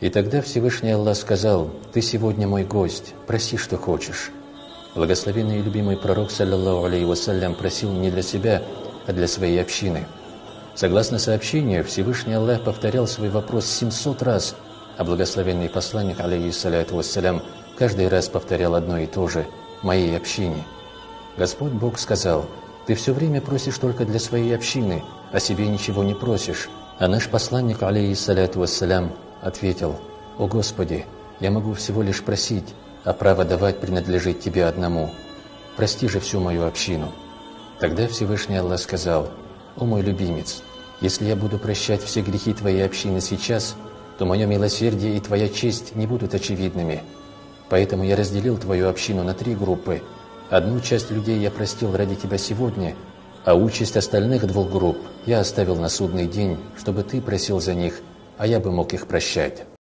И тогда Всевышний Аллах сказал: «Ты сегодня мой гость, проси, что хочешь». Благословенный и любимый пророк, саллаллаху алейхи вассалям, просил не для себя, а для своей общины. Согласно сообщению, Всевышний Аллах повторял свой вопрос 700 раз, а благословенный посланник, алейхиссаляту вассалям, каждый раз повторял одно и то же: «Моей общине». Господь Бог сказал: «Ты все время просишь только для своей общины, о себе ничего не просишь». А наш посланник, алейхиссаляту вассалям, ответил: «О Господи, я могу всего лишь просить, а право давать принадлежит Тебе одному. Прости же всю мою общину». Тогда Всевышний Аллах сказал: «О мой любимец, если я буду прощать все грехи Твоей общины сейчас, то мое милосердие и Твоя честь не будут очевидными. Поэтому я разделил Твою общину на 3 группы. Одну часть людей я простил ради Тебя сегодня, а участь остальных 2 групп я оставил на судный день, чтобы Ты просил за них, а я бы мог их прощать».